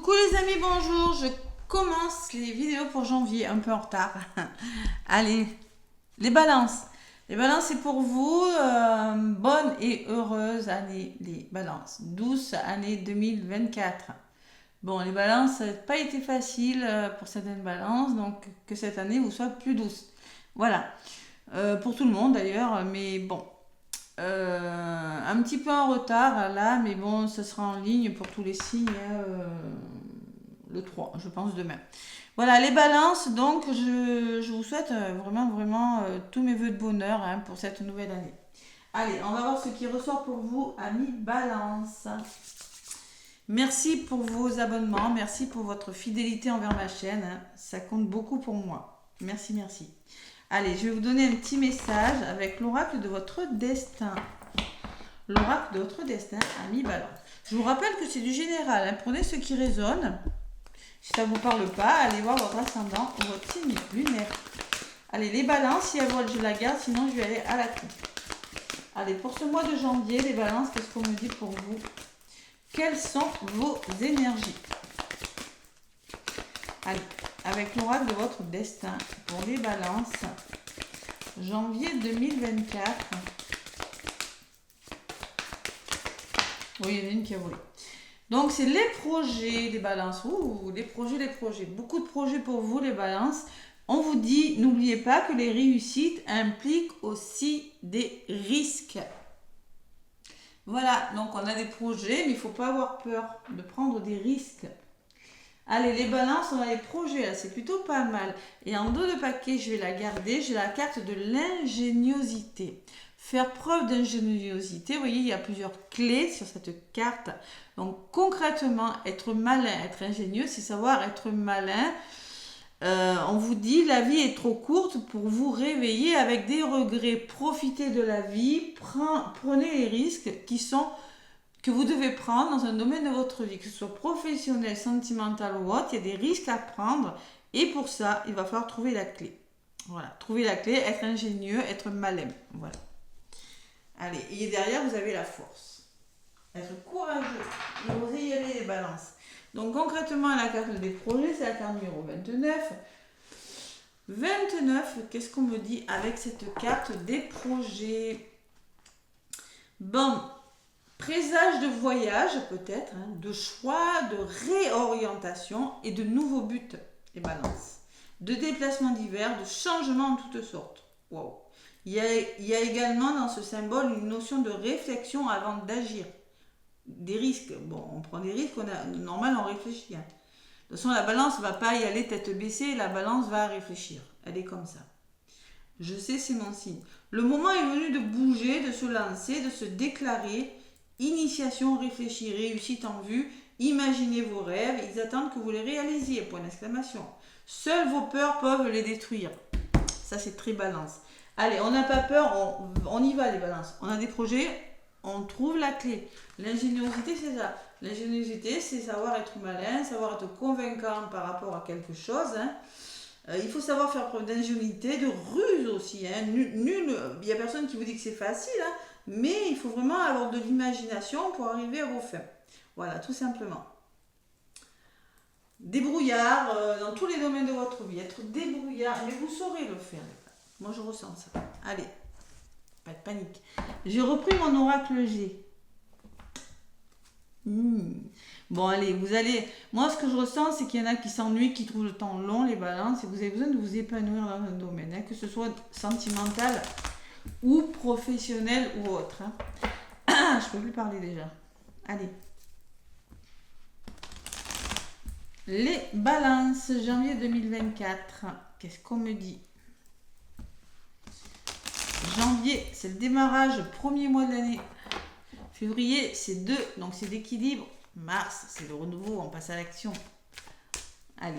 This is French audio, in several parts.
Coucou les amis, bonjour. Je commence les vidéos pour janvier, un peu en retard. Allez, les balances. Les balances, c'est pour vous. Bonne et heureuse année, les balances. Douce année 2024. Bon, les balances, ça n'a pas été facile pour certaines balances, donc que cette année vous soit plus douce. Voilà. Pour tout le monde d'ailleurs, mais bon. Un petit peu en retard là, mais bon, ce sera en ligne pour tous les signes le 3, je pense, demain. Voilà, les balances, donc je vous souhaite vraiment tous mes voeux de bonheur pour cette nouvelle année. Allez, on va voir ce qui ressort pour vous, amis balance. Merci pour vos abonnements, merci pour votre fidélité envers ma chaîne, ça compte beaucoup pour moi. Merci, merci. Allez, je vais vous donner un petit message avec l'oracle de votre destin. L'oracle de votre destin, ami balance. Je vous rappelle que c'est du général. Prenez ce qui résonne. Si ça ne vous parle pas, allez voir votre ascendant ou votre signe lunaire. Allez, les balances, si elles veulent, je la garde. Sinon, je vais aller à la clé. Allez, pour ce mois de janvier, les balances, qu'est-ce qu'on me dit pour vous? Quelles sont vos énergies? Allez, avec l'oracle de votre destin, pour les balances, janvier 2024. Oui, il y en a une qui a volé. Donc, c'est les projets, les balances. Ouh, les projets. Beaucoup de projets pour vous, les balances. On vous dit, n'oubliez pas que les réussites impliquent aussi des risques. Voilà, donc on a des projets, mais il ne faut pas avoir peur de prendre des risques. Allez, les balances, on a les projets, là, c'est plutôt pas mal. Et en dos de paquet, je vais la garder, j'ai la carte de l'ingéniosité. Faire preuve d'ingéniosité, vous voyez, il y a plusieurs clés sur cette carte. Donc, concrètement, être malin, être ingénieux, c'est savoir être malin. On vous dit, la vie est trop courte pour vous réveiller avec des regrets. Profitez de la vie, prenez les risques que vous devez prendre dans un domaine de votre vie, que ce soit professionnel, sentimental ou autre, il y a des risques à prendre et pour ça, il va falloir trouver la clé. Voilà, trouver la clé, être ingénieux, être malin. Voilà. Allez, et derrière, vous avez la force. Être courageux et oser y aller les balances. Donc concrètement, la carte des projets, c'est la carte numéro 29. 29, qu'est-ce qu'on me dit avec cette carte des projets? Bon, présage de voyage peut-être, de choix, de réorientation et de nouveaux buts, les balances. De déplacements divers, de changements en toutes sortes. Wow. Il y a également dans ce symbole une notion de réflexion avant d'agir. Des risques. Bon, on prend des risques, normal, on réfléchit. De toute façon, la balance ne va pas y aller tête baissée, la balance va réfléchir. Elle est comme ça. Je sais, c'est mon signe. Le moment est venu de bouger, de se lancer, de se déclarer. Initiation, réfléchir, réussite en vue. Imaginez vos rêves, ils attendent que vous les réalisiez. Point d'exclamation. Seules vos peurs peuvent les détruire. Ça, c'est très balance. Allez, on n'a pas peur, on y va les balances. On a des projets, on trouve la clé. L'ingéniosité, c'est ça. L'ingéniosité, c'est savoir être malin, savoir être convaincant par rapport à quelque chose. Il faut savoir faire preuve d'ingéniosité, de ruse aussi. Nul, il n'y a personne qui vous dit que c'est facile, mais il faut vraiment avoir de l'imagination pour arriver à vos fins. Voilà, tout simplement. Débrouillard dans tous les domaines de votre vie. Être débrouillard, mais vous saurez le faire. Moi, je ressens ça. Allez, pas de panique. J'ai repris mon oracle G. Bon, allez, vous allez... Moi, ce que je ressens, c'est qu'il y en a qui s'ennuient, qui trouvent le temps long, les balances, et vous avez besoin de vous épanouir dans un domaine, que ce soit sentimental ou professionnel ou autre. Je peux plus parler déjà. Allez. Les balances, janvier 2024. Qu'est-ce qu'on me dit? Janvier, c'est le démarrage, premier mois de l'année. Février, c'est 2, donc c'est l'équilibre. Mars, c'est le renouveau, on passe à l'action. Allez.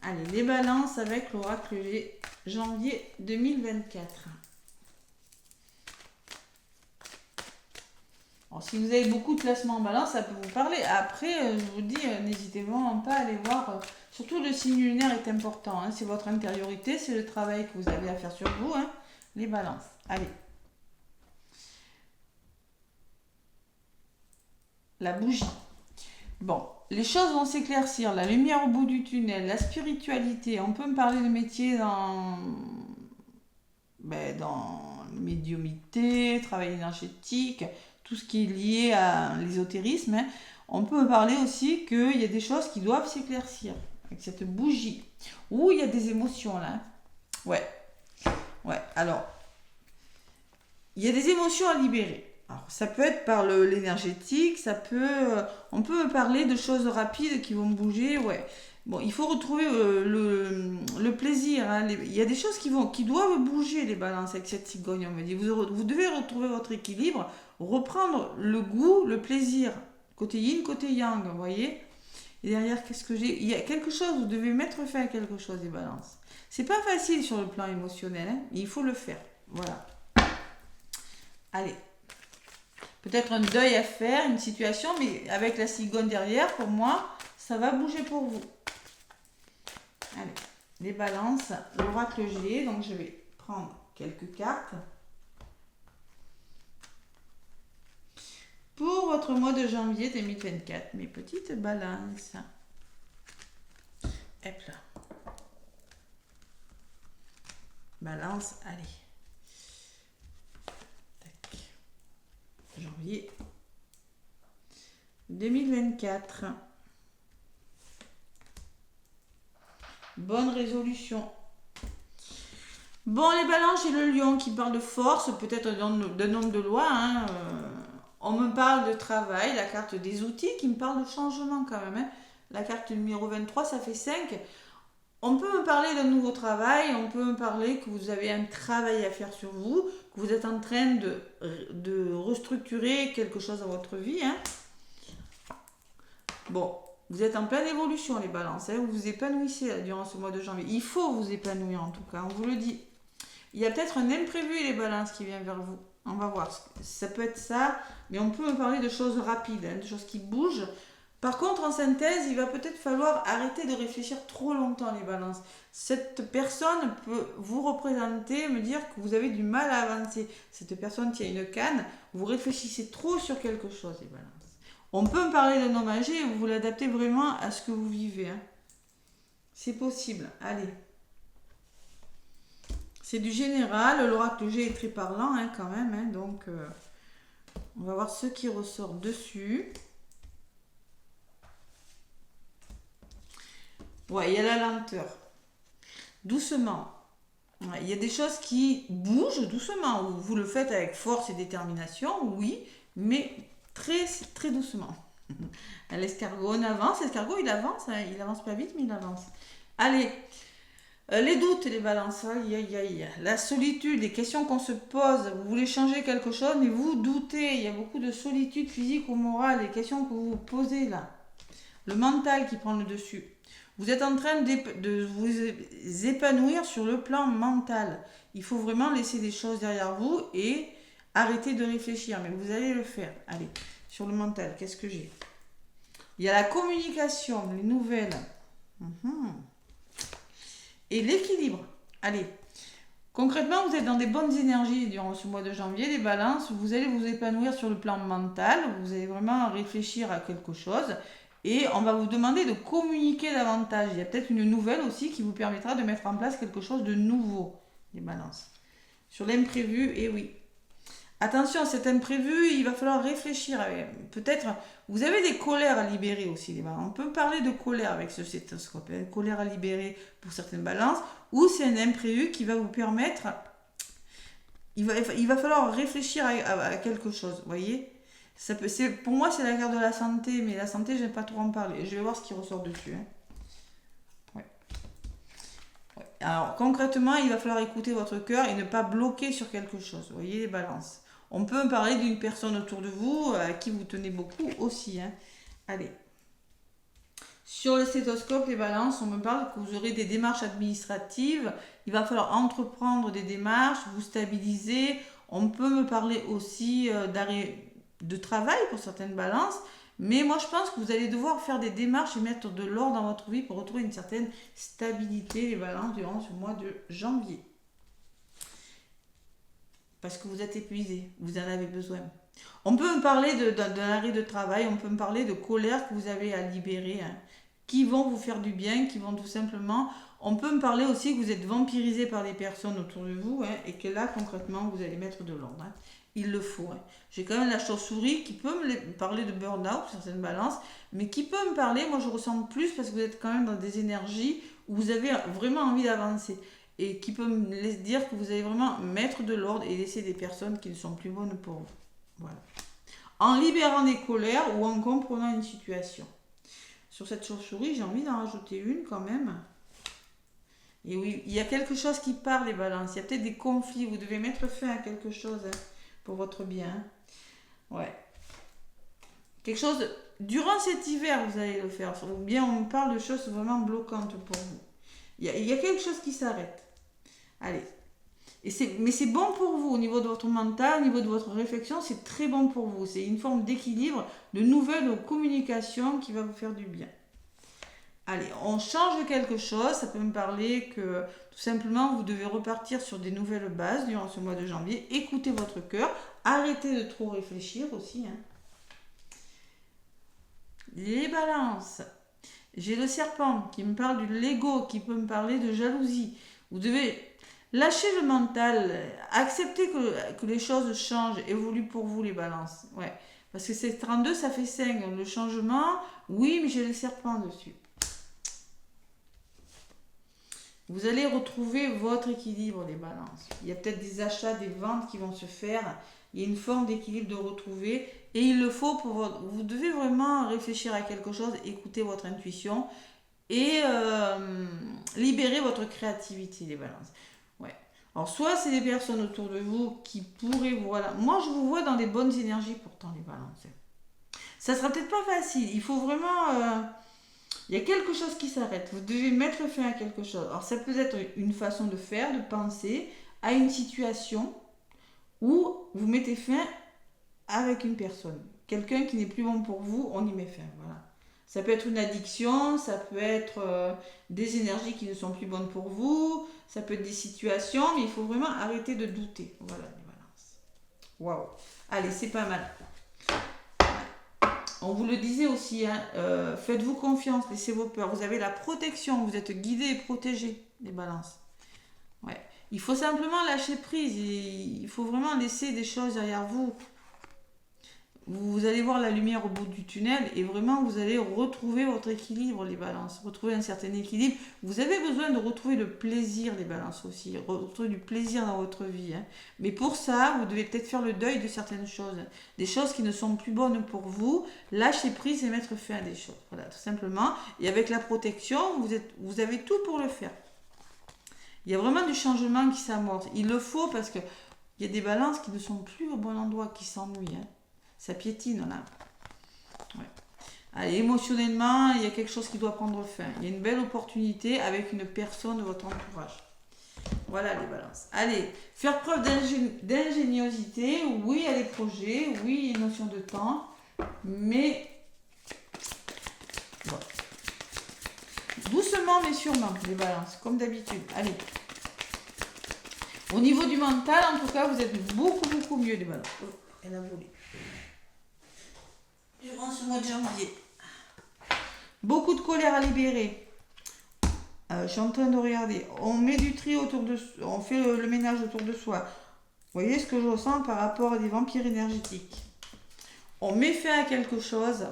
Allez, les balances avec l'oracle G, janvier 2024. Alors, si vous avez beaucoup de placements en balance, ça peut vous parler. Après, je vous dis, n'hésitez vraiment pas à aller voir. Surtout, le signe lunaire est important. C'est votre intériorité, c'est le travail que vous avez à faire sur vous. Les balances. Allez. la bougie. Bon, les choses vont s'éclaircir, la lumière au bout du tunnel, la spiritualité. On peut me parler de métier dans médiumité, travail énergétique, tout ce qui est lié à l'ésotérisme. Hein. On peut me parler aussi qu'il y a des choses qui doivent s'éclaircir avec cette bougie. Ou il y a des émotions là. Ouais. Alors, il y a des émotions à libérer. Alors, ça peut être par l'énergétique, on peut me parler de choses rapides qui vont bouger, ouais. Bon, il faut retrouver le plaisir. Hein. Il y a des choses qui doivent bouger, les balances, avec cette cigogne. On me dit, vous devez retrouver votre équilibre, reprendre le goût, le plaisir. Côté yin, côté yang, vous voyez. Et derrière, qu'est-ce que j'ai? Il y a quelque chose, vous devez mettre fin à quelque chose, les balances. C'est pas facile sur le plan émotionnel, hein, mais il faut le faire. Voilà. Allez. Peut-être un deuil à faire, une situation, mais avec la cigogne derrière, pour moi, ça va bouger pour vous. Allez, les balances, l'oracle G, donc je vais prendre quelques cartes. Pour votre mois de janvier 2024, mes petites balances. Hop là. Balance, allez. Tac. Janvier 2024. Bonne résolution. Bon, les balances, j'ai le lion qui parle de force, peut-être d'un homme de loi. Hein. On me parle de travail, la carte des outils qui me parle de changement quand même. Hein. La carte numéro 23, ça fait 5. On peut me parler d'un nouveau travail, on peut me parler que vous avez un travail à faire sur vous, que vous êtes en train de restructurer quelque chose dans votre vie. Hein. Bon, vous êtes en pleine évolution, les balances. Hein. Vous vous épanouissez durant ce mois de janvier. Il faut vous épanouir en tout cas, on vous le dit. Il y a peut-être un imprévu, les balances, qui vient vers vous. On va voir. Ça peut être ça, mais on peut me parler de choses rapides, hein, de choses qui bougent. Par contre, en synthèse, il va peut-être falloir arrêter de réfléchir trop longtemps, les balances. Cette personne peut vous représenter, me dire que vous avez du mal à avancer. Cette personne qui a une canne, vous réfléchissez trop sur quelque chose, les balances. On peut me parler d'un homme âgé et vous l'adaptez vraiment à ce que vous vivez. Hein. C'est possible. Allez. C'est du général. L'oracle G est très parlant hein, quand même. Hein, donc, on va voir ce qui ressort dessus. Ouais, il y a la lenteur. Doucement. Ouais, il y a des choses qui bougent doucement. Vous le faites avec force et détermination, oui, mais très, très doucement. L'escargot, on avance. L'escargot, il avance. Hein, il avance pas vite, mais il avance. Allez. Les doutes, les balances. Aïe, aïe, aïe. La solitude, les questions qu'on se pose. Vous voulez changer quelque chose, mais vous doutez. Il y a beaucoup de solitude physique ou morale. Les questions que vous vous posez là. Le mental qui prend le dessus. Vous êtes en train de vous épanouir sur le plan mental. Il faut vraiment laisser des choses derrière vous et arrêter de réfléchir. Mais vous allez le faire. Allez, sur le mental, qu'est-ce que j'ai? Il y a la communication, les nouvelles. Et l'équilibre. Allez. Concrètement, vous êtes dans des bonnes énergies durant ce mois de janvier. Les balances, vous allez vous épanouir sur le plan mental. Vous allez vraiment réfléchir à quelque chose. Et on va vous demander de communiquer davantage. Il y a peut-être une nouvelle aussi qui vous permettra de mettre en place quelque chose de nouveau, les balances. Sur l'imprévu, et oui. Attention, cet imprévu, il va falloir réfléchir. Peut-être, vous avez des colères à libérer aussi, les balances. On peut parler de colère avec ce stéthoscope. Une colère à libérer pour certaines balances. Ou c'est un imprévu qui va vous permettre... Il va falloir réfléchir à quelque chose, vous voyez ? Pour moi, c'est la carte de la santé, mais la santé, je n'aime pas trop en parler. Je vais voir ce qui ressort dessus. Hein. Ouais. Alors, concrètement, il va falloir écouter votre cœur et ne pas bloquer sur quelque chose. Vous voyez, les balances. On peut me parler d'une personne autour de vous à qui vous tenez beaucoup aussi. Hein. Allez. Sur le stéthoscope, les balances, on me parle que vous aurez des démarches administratives. Il va falloir entreprendre des démarches, vous stabiliser. On peut me parler aussi d'arrêt de travail pour certaines balances, mais moi je pense que vous allez devoir faire des démarches et mettre de l'ordre dans votre vie pour retrouver une certaine stabilité, les balances, durant ce mois de janvier. Parce que vous êtes épuisé, vous en avez besoin. On peut me parler d'un arrêt de travail, on peut me parler de colère que vous avez à libérer, hein, qui vont vous faire du bien, qui vont tout simplement... On peut me parler aussi que vous êtes vampirisé par les personnes autour de vous, hein, et que là, concrètement, vous allez mettre de l'ordre. Hein. Il le faut. Hein. J'ai quand même la chauve-souris qui peut me parler de burn-out, certaines balances, mais qui peut me parler, moi je ressens plus parce que vous êtes quand même dans des énergies où vous avez vraiment envie d'avancer. Et qui peut me dire que vous allez vraiment mettre de l'ordre et laisser des personnes qui ne sont plus bonnes pour vous. Voilà. En libérant des colères ou en comprenant une situation. Sur cette chauve-souris, j'ai envie d'en rajouter une quand même. Et oui, il y a quelque chose qui part les balances. Il y a peut-être des conflits. Vous devez mettre fin à quelque chose hein, pour votre bien. Ouais. Quelque chose... Durant cet hiver, vous allez le faire. Ou bien on parle de choses vraiment bloquantes pour vous. Il y a quelque chose qui s'arrête. Allez. Mais c'est bon pour vous au niveau de votre mental, au niveau de votre réflexion, c'est très bon pour vous. C'est une forme d'équilibre, de nouvelle communication qui va vous faire du bien. Allez, on change quelque chose. Ça peut me parler que tout simplement vous devez repartir sur des nouvelles bases durant ce mois de janvier. Écoutez votre cœur. Arrêtez de trop réfléchir aussi. Hein. Les balances. J'ai le serpent qui me parle du l'ego, qui peut me parler de jalousie. Vous devez lâcher le mental, accepter que les choses changent, évoluent pour vous les balances. Ouais. Parce que c'est 32, ça fait 5. Le changement, oui, mais j'ai le serpent dessus. Vous allez retrouver votre équilibre, les balances. Il y a peut-être des achats, des ventes qui vont se faire. Il y a une forme d'équilibre de retrouver. Et il le faut pour votre... Vous devez vraiment réfléchir à quelque chose, écouter votre intuition et libérer votre créativité, les balances. Ouais. Alors, soit c'est des personnes autour de vous qui pourraient... Voilà. Moi, je vous vois dans des bonnes énergies pourtant, les balances. Ça sera peut-être pas facile. Il faut vraiment... Il y a quelque chose qui s'arrête. Vous devez mettre fin à quelque chose. Alors, ça peut être une façon de faire, de penser à une situation où vous mettez fin avec une personne. Quelqu'un qui n'est plus bon pour vous, on y met fin. Voilà. Ça peut être une addiction, ça peut être des énergies qui ne sont plus bonnes pour vous, ça peut être des situations, mais il faut vraiment arrêter de douter. Voilà, les balances. Waouh. Allez, c'est pas mal. On vous le disait aussi, hein, faites-vous confiance, laissez vos peurs. Vous avez la protection, vous êtes guidés et protégés, les balances. Ouais. Il faut simplement lâcher prise. Il faut vraiment laisser des choses derrière vous. Vous allez voir la lumière au bout du tunnel et vraiment vous allez retrouver votre équilibre, les balances. Retrouver un certain équilibre. Vous avez besoin de retrouver le plaisir, les balances aussi. Retrouver du plaisir dans votre vie. Hein. Mais pour ça, vous devez peut-être faire le deuil de certaines choses. Des choses qui ne sont plus bonnes pour vous. Lâcher prise et mettre fin à des choses. Voilà, tout simplement. Et avec la protection, vous avez tout pour le faire. Il y a vraiment du changement qui s'amorce. Il le faut parce qu'il y a des balances qui ne sont plus au bon endroit, qui s'ennuient. Hein. Ça piétine là. Ouais. Allez, émotionnellement, il y a quelque chose qui doit prendre fin. Il y a une belle opportunité avec une personne de votre entourage. Voilà les balances. Allez, faire preuve d'ingéniosité. Oui, il y a des projets. Oui, il y a une notion de temps. Mais bon. Doucement mais sûrement, les balances, comme d'habitude. Allez. Au niveau du mental, en tout cas, vous êtes beaucoup mieux, les balances. Oh, elle a volé. Durant ce mois de janvier. Beaucoup de colère à libérer. Je suis en train de regarder. On met du tri autour de... On fait le ménage autour de soi. Vous voyez ce que je ressens par rapport à des vampires énergétiques. On met fin à quelque chose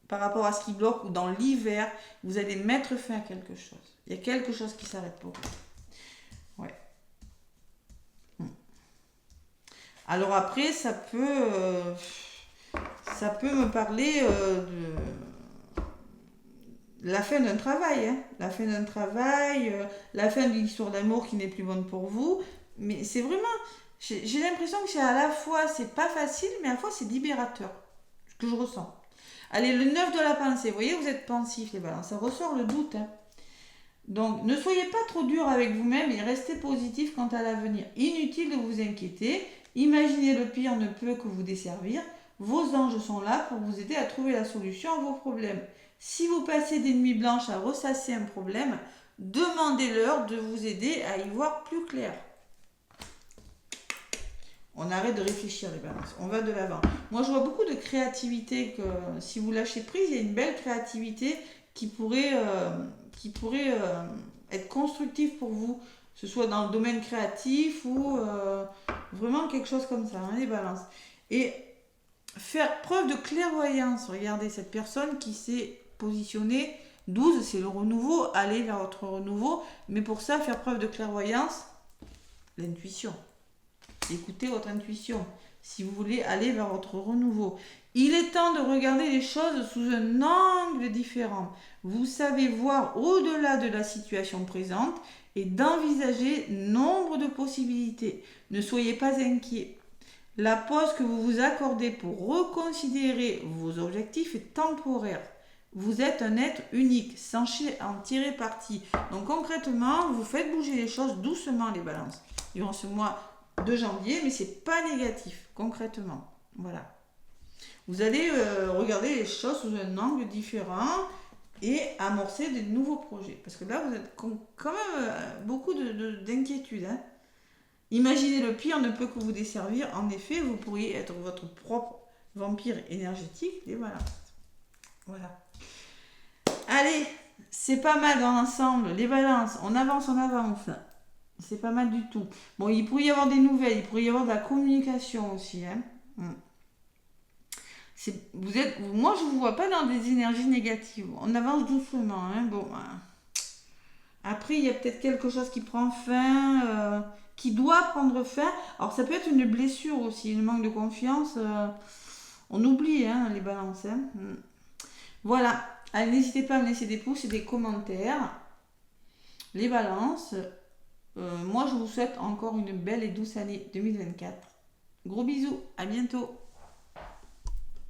par rapport à ce qui bloque ou dans l'hiver, vous allez mettre fin à quelque chose. Il y a quelque chose qui s'arrête pour vous. Ouais. Alors après, ça peut me parler de la fin d'un travail. Hein. La fin d'un travail, la fin d'une histoire d'amour qui n'est plus bonne pour vous. Mais c'est vraiment... J'ai l'impression que c'est à la fois, c'est pas facile, mais à la fois c'est libérateur. Ce que je ressens. Allez, le 9 de la pensée. Vous voyez, vous êtes pensif, les balances. Ça ressort le doute. Hein. Donc, ne soyez pas trop dur avec vous-même et restez positif quant à l'avenir. Inutile de vous inquiéter. Imaginez le pire ne peut que vous desservir. Vos anges sont là pour vous aider à trouver la solution à vos problèmes. Si vous passez des nuits blanches à ressasser un problème, demandez-leur de vous aider à y voir plus clair. On arrête de réfléchir les balances. On va de l'avant. Moi, je vois beaucoup de créativité que si vous lâchez prise, il y a une belle créativité qui pourrait être constructive pour vous, que ce soit dans le domaine créatif ou vraiment quelque chose comme ça, hein, les balances. Et faire preuve de clairvoyance. Regardez cette personne qui s'est positionnée. 12, c'est le renouveau, aller vers votre renouveau. Mais pour ça, faire preuve de clairvoyance, l'intuition. Écoutez votre intuition si vous voulez aller vers votre renouveau. Il est temps de regarder les choses sous un angle différent. Vous savez voir au-delà de la situation présente et d'envisager nombre de possibilités. Ne soyez pas inquiets. La pause que vous vous accordez pour reconsidérer vos objectifs est temporaire. Vous êtes un être unique, sachez en tirer parti. Donc concrètement, vous faites bouger les choses doucement les balances. Durant ce mois de janvier, mais c'est pas négatif, concrètement. Voilà. Vous allez regarder les choses sous un angle différent et amorcer de nouveaux projets. Parce que là, vous êtes quand même beaucoup d'inquiétudes. Hein. Imaginez le pire ne peut que vous desservir. En effet, vous pourriez être votre propre vampire énergétique. Et voilà. Voilà. Allez, c'est pas mal dans l'ensemble. Les balances, on avance, on avance. C'est pas mal du tout. Bon, il pourrait y avoir des nouvelles, il pourrait y avoir de la communication aussi. Hein. Moi, je ne vous vois pas dans des énergies négatives. On avance doucement. Hein. Bon, après, il y a peut-être quelque chose qui prend fin, qui doit prendre fin. Alors, ça peut être une blessure aussi, le manque de confiance. On oublie hein, les balances. Hein. Voilà. Allez, n'hésitez pas à me laisser des pouces et des commentaires. Les balances. Moi, je vous souhaite encore une belle et douce année 2024. Gros bisous, à bientôt.